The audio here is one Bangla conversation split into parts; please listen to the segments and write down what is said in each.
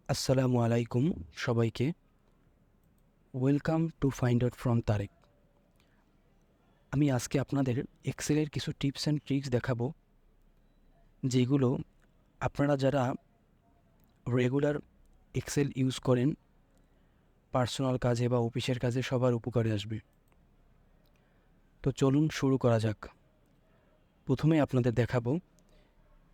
আসসালামু আলাইকুম সবাইকে। Welcome to find out from Tarek. আমি আজকে আপনাদের এক্সেলের কিছু টিপস অ্যান্ড ট্রিক্স দেখাবো, যেগুলো আপনারা যারা রেগুলার এক্সেল ইউজ করেন পার্সোনাল কাজে বা অফিসের কাজে সবার উপকারে আসবে। তো চলুন শুরু করা যাক। প্রথমে আপনাদের দেখাবো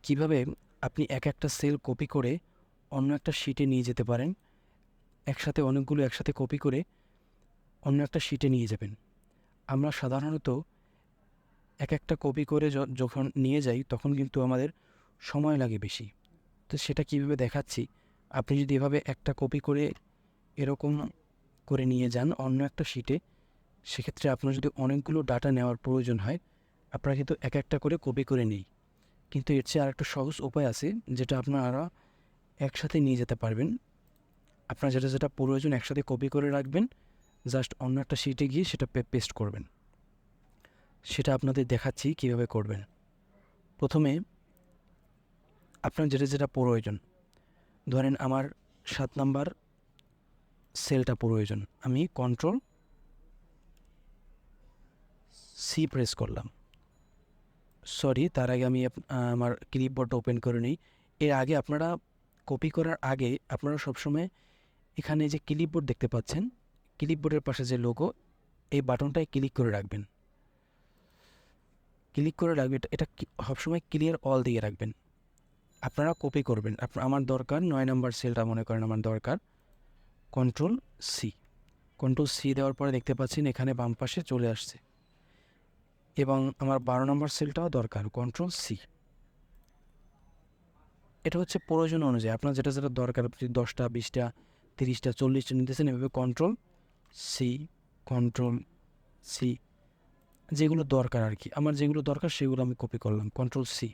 কিভাবে আপনি একটা সেল কপি করে অন্য একটা শিটে নিয়ে যেতে পারেন। অনেকগুলো একসাথে কপি করে অন্য একটা শিটে নিয়ে যাবেন। আমরা সাধারণত একটা কপি করে যখন নিয়ে যাই তখন কিন্তু আমাদের সময় লাগে বেশি। তো সেটা কীভাবে দেখাচ্ছি। আপনি যদি এভাবে একটা কপি করে এরকম করে নিয়ে যান অন্য একটা শিটে, সেক্ষেত্রে আপনার যদি অনেকগুলো ডাটা নেওয়ার প্রয়োজন হয়, আপনারা কিন্তু একটা করে কপি করে নিই। কিন্তু এর চেয়ে আরেকটা সহজ উপায় আছে, যেটা আপনারা একসাথে নিয়ে যেতে পারবেন। আপনার যেটা যেটা প্রয়োজন একসাথে কপি করে রাখবেন, জাস্ট অন্য একটা শিটে গিয়ে সেটা পেস্ট করবেন। সেটা আপনাদের দেখাচ্ছি কীভাবে করবেন। প্রথমে আপনার যেটা যেটা প্রয়োজন, ধরেন আমার 7 নাম্বার সেলটা প্রয়োজন, আমি ctrl-c প্রেস করলাম। তার আগে আমি আমার ক্লিপবোর্ডটা ওপেন করে নিই। এর আগে আপনারা কপি করার আগে আপনারা সবসময় এখানে যে ক্লিপবোর্ড দেখতে পাচ্ছেন, ক্লিপবোর্ডের পাশে যে লোগো, এই বাটনটায় ক্লিক করে রাখবেন। এটা সবসময় ক্লিয়ার অল দিয়ে রাখবেন। আপনারা কপি করবেন। আমার দরকার 9 নাম্বার সেলটা, মনে করেন আমার দরকার। কন্ট্রোল সি দেওয়ার পরে দেখতে পাচ্ছেন এখানে বাম পাশে চলে আসছে, এবং আমার 12 নম্বর সেলটাও দরকার, কন্ট্রোল-সি। এটা হচ্ছে প্রয়োজন অনুযায়ী আপনার যেটা যেটা দরকার। আপনি 10টা 20টা 30টা 40টা নিতেছেন, এভাবে কন্ট্রোল-সি যেগুলো দরকার আর কি। আমার যেগুলো দরকার সেগুলো আমি কপি করলাম, কন্ট্রোল-সি।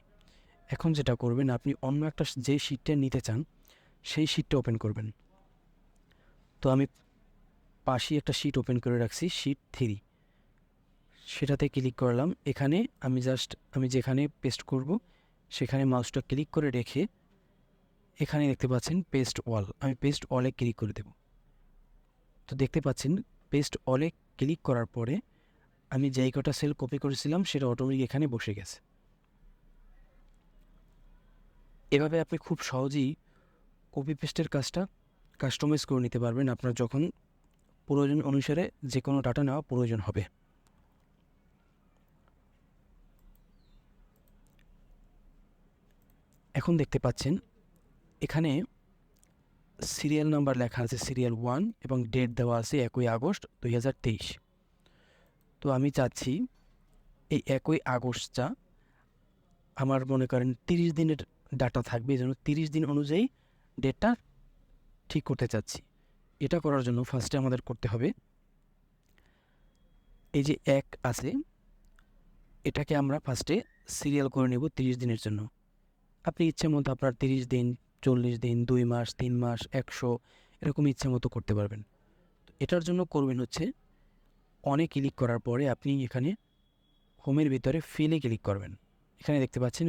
এখন যেটা করবেন, আপনি অন্য একটা যে শিটটা নিতে চান সেই শিটটা ওপেন করবেন। তো আমি পাশে একটা শিট ওপেন করে রাখছি, শিট 3, সেটাতে ক্লিক করলাম। এখানে আমি যেখানে পেস্ট করব সেখানে মাউসটা ক্লিক করে রেখে এখানে দেখতে পাচ্ছেন পেস্ট অল, আমি পেস্ট অলে ক্লিক করে দেব। তো দেখতে পাচ্ছেন পেস্ট অলে ক্লিক করার পরে আমি যেই কটা সেল কপি করেছিলাম সেটা অটোমেটিক এখানে বসে গেছে। এভাবে আপনি খুব সহজেই কপি পেস্টের কাজটা কাস্টমাইজ করে নিতে পারবেন আপনার যখন প্রয়োজন অনুসারে যে কোনো ডাটা নেওয়া প্রয়োজন হবে। এখন দেখতে পাচ্ছেন এখানে সিরিয়াল নাম্বার লেখা আছে, সিরিয়াল 1, এবং ডেট দেওয়া আছে 1 আগস্ট 2023। তো আমি চাচ্ছি এই 1 আগস্টটা আমার মনে করেন 30 দিনের ডাটা থাকবে, এই জন্য 30 দিন অনুযায়ী ডেটটা ঠিক করতে চাচ্ছি। এটা করার জন্য ফার্স্টে আমাদের করতে হবে, এই যে 1 আছে এটাকে আমরা ফার্স্টে সিরিয়াল করে নেব 30 দিনের জন্য। আপনি ইচ্ছে মতো আপনার 30 দিন, 40 দিন, 2 মাস, 3 মাস, 100 এরকম ইচ্ছে মতো করতে পারবেন। এটার জন্য করবেন হচ্ছে, অনে ক্লিক করার পরে আপনি এখানে হোমের ভিতরে ফিলে ক্লিক করবেন। এখানে দেখতে পাচ্ছেন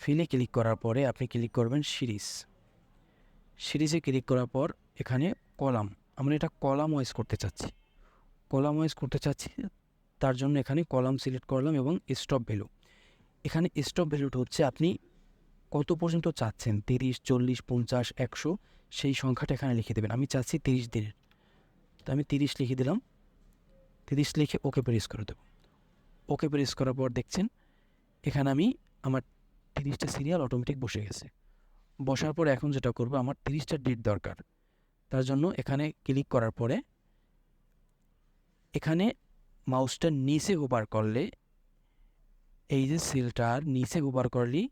ফিলে ক্লিক করার পরে আপনি ক্লিক করবেন সিরিজে ক্লিক করার পর এখানে কলাম, আমরা এটা কলাম ওয়াইজ করতে চাচ্ছি। তার জন্য এখানে কলাম সিলেক্ট করলাম এবং স্টপ ভ্যালু। এখানে স্টপ ভ্যালুটা হচ্ছে আপনি কত পর্যন্ত চাচ্ছেন, 30, 40, 50, 100 সেই সংখ্যাটা এখানে লিখে দেবেন। আমি চাচ্ছি 30 দিনের, তো আমি 30 লিখে দিলাম। 30 লিখে ওকে প্রেস করে দেবো। ওকে প্রেস করার পর দেখছেন এখানে আমার 30টা সিরিয়াল অটোমেটিক বসে গেছে। বসার পরে এখন যেটা করবো, আমার 30টা ডেট দরকার। তার জন্য এখানে ক্লিক করার পরে এখানে মাউসটা নিচে হোভার করলে, এই যে সেলটার নিচে হোভার করলেই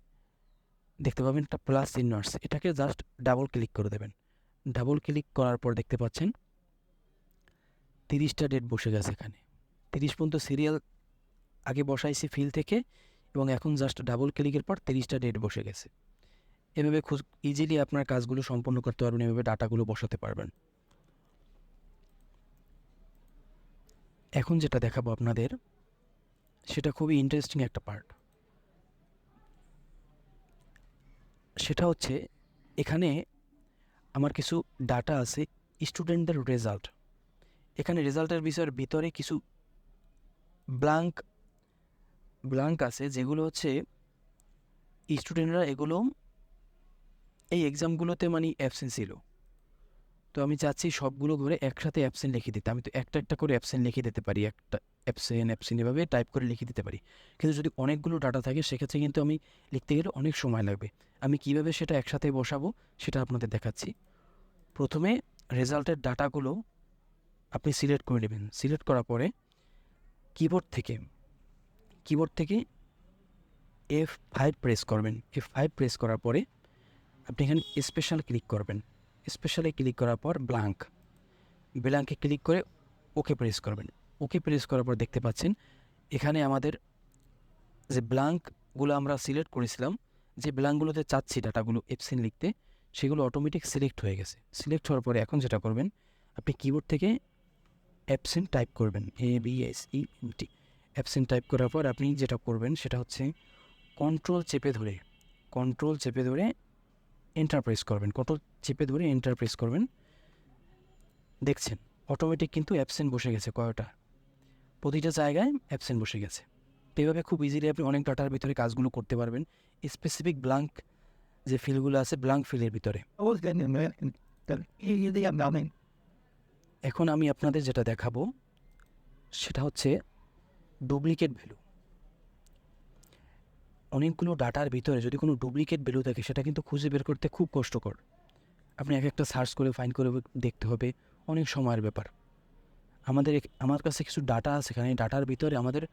দেখতে পাবেন একটা প্লাস চিহ্ন আসছে, এটাকে জাস্ট ডাবল ক্লিক করে দেবেন। ডাবল ক্লিক করার পর দেখতে পাচ্ছেন 30টা ডেট বসে গেছে। এখানে 30 পর্যন্ত সিরিয়াল আগে বসাইছি ফিল থেকে, এবং এখন জাস্ট ডাবল ক্লিকের পর 30টা ডেট বসে গেছে। এভাবে খুব ইজিলি আপনার কাজগুলো সম্পন্ন করতে পারবেন, এভাবে ডাটাগুলো বসাতে পারবেন। এখন যেটা দেখাবো আপনাদের, সেটা খুবই ইন্টারেস্টিং একটা পার্ট। সেটা হচ্ছে এখানে আমার কিছু ডাটা আছে স্টুডেন্টদের রেজাল্ট। এখানে রেজাল্টের বিষয়ের ভিতরে কিছু ব্লাঙ্ক আছে, যেগুলো হচ্ছে স্টুডেন্টরা এগুলো এই এক্সামগুলোতে মানে অ্যাবসেন্ট ছিল। তো আমি চাচ্ছি সবগুলো করে একসাথে অ্যাবসেন্ট লিখে দিতে। আমি তো একটা একটা করে অ্যাবসেন্ট লিখে দিতে পারি, একটা অ্যাবসেন্ট এভাবে টাইপ করে লিখে দিতে পারি। কিন্তু যদি অনেকগুলো ডাটা থাকে সেক্ষেত্রে কিন্তু আমি লিখতে গেলে অনেক সময় লাগবে। আমি কিভাবে সেটা একসাথে বসাবো সেটা আপনাদের দেখাচ্ছি। প্রথমে রেজাল্টের ডাটাগুলো আপনি সিলেক্ট করে নেবেন। সিলেক্ট করার পরে কিবোর্ড থেকে F5 প্রেস করবেন। F5 প্রেস করার পরে আপনি এখানে স্পেশাল ক্লিক করবেন। স্পেশালে ক্লিক করার পর ব্ল্যাঙ্কে ক্লিক করে ওকে প্রেস করবেন। ওকে প্রেস করার পর দেখতে পাচ্ছেন এখানে আমাদের যে ব্ল্যাঙ্কগুলো আমরা সিলেক্ট করেছিলাম, যে ব্ল্যাঙ্কগুলোতে চাচ্ছি ডাটাগুলো অ্যাবসেন্ট লিখতে, সেগুলো অটোমেটিক সিলেক্ট হয়ে গেছে। সিলেক্ট হওয়ার পরে এখন যেটা করবেন, আপনি কিবোর্ড থেকে অ্যাবসেন্ট টাইপ করবেন, ABSENT। অ্যাবসেন্ট টাইপ করার পর আপনি যেটা করবেন সেটা হচ্ছে কন্ট্রোল চেপে ধরে এন্টার প্রেস করবেন। কন্ট্রোল চেপে ধরে এন্টার প্রেস করবেন। দেখছেন অটোমেটিক কিন্তু অ্যাবসেন্ট বসে গেছে, কয়টা প্রতিটা জায়গায় অ্যাবসেন্ট বসে গেছে। তো এইভাবে খুব ইজিলি আপনি অনেক ডাটার ভিতরে কাজগুলো করতে পারবেন, স্পেসিফিক ব্ল্যাঙ্ক যে ফিলগুলো আছে ব্ল্যাঙ্ক ফিলের ভিতরে। এখন আমি আপনাদের যেটা দেখাবো সেটা হচ্ছে ডুপ্লিকেট ভ্যালু। অনেকগুলো ডাটার ভিতরে যদি কোনো ডুপ্লিকেট ভ্যালু থাকে সেটা কিন্তু খুঁজে বের করতে খুব কষ্টকর। আপনি এক একটা সার্চ করে ফাইন্ড করে দেখতে হবে, অনেক সময়ের ব্যাপার। আমার কাছে কিছু ডাটা আছে, এখানে ডাটার ভিতরে আমাদের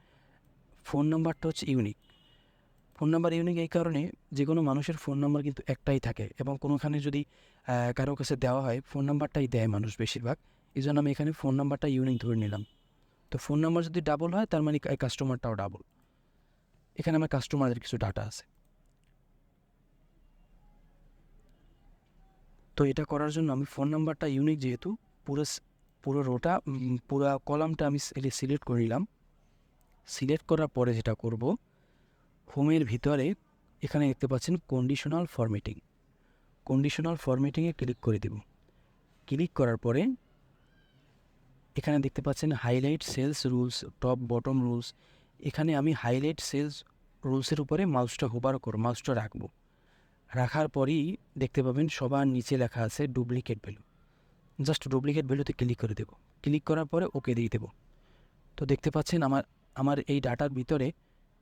ফোন নাম্বারটা হচ্ছে ইউনিক। ফোন নাম্বার ইউনিক এই কারণে যে কোনো মানুষের ফোন নাম্বার কিন্তু একটাই থাকে, এবং কোনোখানে যদি কারো কাছে দেওয়া হয় ফোন নাম্বারটাই দেয় মানুষ বেশিরভাগ। এই জন্য আমি এখানে ফোন নাম্বারটা ইউনিক ধরে নিলাম। তো ফোন নাম্বার যদি ডাবল হয় তার মানে এই কাস্টমারটাও ডাবল। এখানে আমার কাস্টমারদের কিছু ডাটা আছে। তো এটা করার জন্য আমি ফোন নাম্বারটা ইউনিক যেহেতু পুরো রোটা পুরো কলামটা আমি সিলেক্ট করে নিলাম। সিলেক্ট করার পরে যেটা করব, হোমের ভিতরে এখানে দেখতে পাচ্ছেন কন্ডিশনাল ফরম্যাটিংয়ে ক্লিক করে দেব। ক্লিক করার পরে এখানে দেখতে পাচ্ছেন highlight cells rules, top bottom rules. এখানে আমি হাইলাইট সেলস রুলসের উপরে মাউসটা রাখবো। রাখার পরেই দেখতে পাবেন সবার নিচে লেখা আছে ডুপ্লিকেট ভ্যালু। জাস্ট ডুপ্লিকেট ভ্যালুতে ক্লিক করে দেব। ক্লিক করার পরে ওকে দিয়ে দেব। তো দেখতে পাচ্ছেন আমার এই ডাটার ভিতরে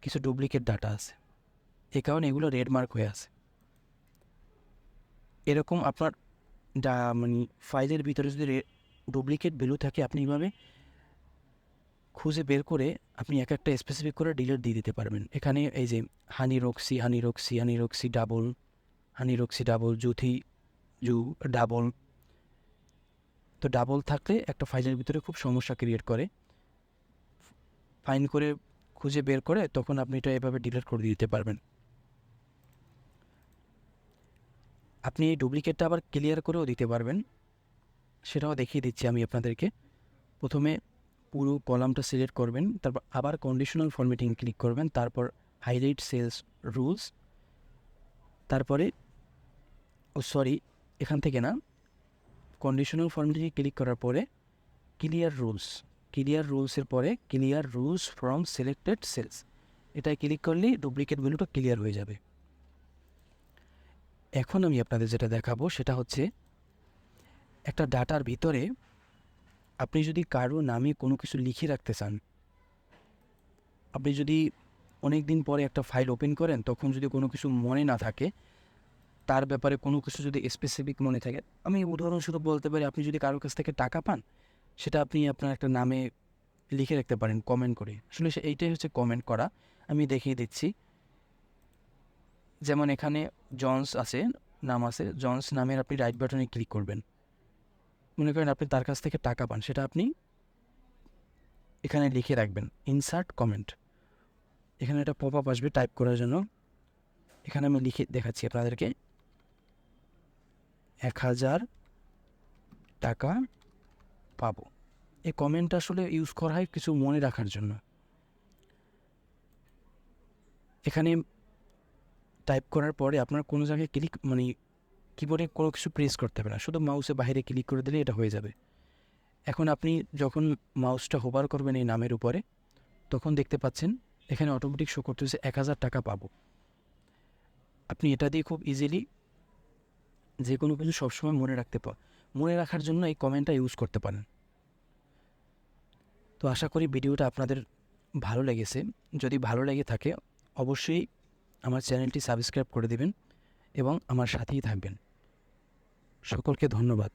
কিছু ডুপ্লিকেট ডাটা আছে, এই কারণে এগুলো রেড মার্ক হয়ে আছে। এরকম আপনার মানে ফাইলের ভিতরে যদি ডুপ্লিকেট ভ্যালু থাকে আপনি এইভাবে খুঁজে বের করে আপনি এক একটা স্পেসিফিক করে ডিলিট দিয়ে দিতে পারবেন। এখানে এই যে হানি রক্সি ডাবল জু ডাবল। তো ডাবল থাকলে একটা ফাইলের ভিতরে খুব সমস্যা ক্রিয়েট করে, ফাইন করে খুঁজে বের করে তখন আপনি এটা এভাবে ডিলিট করে দিতে পারবেন। আপনি এই ডুপ্লিকেটটা আবার ক্লিয়ার করেও দিতে পারবেন, সেটাও দেখিয়ে দিচ্ছি আমি আপনাদেরকে। প্রথমে পুরো কলামটা সিলেক্ট করবেন, তারপর আবার কন্ডিশনাল ফরম্যাটিং ক্লিক করবেন, তারপর হাইলাইট সেলস রুলস, তারপরে এখান থেকে না, কন্ডিশনাল ফরম্যাটিংয়ে ক্লিক করার পরে ক্লিয়ার রুলসের পরে clear rules from selected cells, এটাই ক্লিক করলেই ডুপ্লিকেট ভ্যালুটা ক্লিয়ার হয়ে যাবে। এখন আমি আপনাদের যেটা দেখাবো সেটা হচ্ছে একটা ডাটার ভিতরে আপনি যদি কারো নামে কোনো কিছু লিখে রাখতে চান, আপনি যদি অনেক দিন পরে একটা ফাইল ওপেন করেন তখন যদি কোনো কিছু মনে না থাকে, তার ব্যাপারে কোনো কিছু যদি স্পেসিফিক মনে থাকে, আমি উদাহরণস্বরূপ বলতে পারি আপনি যদি কারোর কাছ থেকে টাকা পান সেটা আপনি আপনার একটা নামে লিখে রাখতে পারেন কমেন্ট করে। আসলে এইটাই হচ্ছে কমেন্ট করা। আমি দেখিয়ে দিচ্ছি। যেমন এখানে নাম আছে জন্স নামের, আপনি রাইট বাটনে ক্লিক করবেন। মনে করেন আপনি তার কাছ থেকে টাকা পান, সেটা আপনি এখানে লিখে রাখবেন ইনসার্ট কমেন্ট। এখানে একটা পপ আপ আসবে টাইপ করার জন্য, এখানে আমি লিখে দেখাচ্ছি আপনাদেরকে 1000 টাকা পাবো। এই কমেন্টটা আসলে ইউজ করা হয় কিছু মনে রাখার জন্য। এখানে টাইপ করার পরে আপনার কোনো জায়গায় কিবোর্ডে কোনো কিছু প্রেস করতে হবে না, শুধু মাউসে বাইরে ক্লিক করে দিলে এটা হয়ে যাবে। এখন আপনি যখন মাউসটা হোভার করবেন এই নামের উপরে, তখন দেখতে পাচ্ছেন এখানে অটোমেটিক শো করতেছে 1000 টাকা পাবো। আপনি এটা দিয়ে খুব ইজিলি যে কোনো কিছু সবসময় মনে রাখার জন্য এই কমেন্টটা ইউজ করতে পারেন। তো আশা করি ভিডিওটা আপনাদের ভালো লেগেছে। যদি ভালো লেগে থাকে অবশ্যই আমার চ্যানেলটি সাবস্ক্রাইব করে দেবেন এবং আমার সাথেই থাকবেন। সকলকে ধন্যবাদ।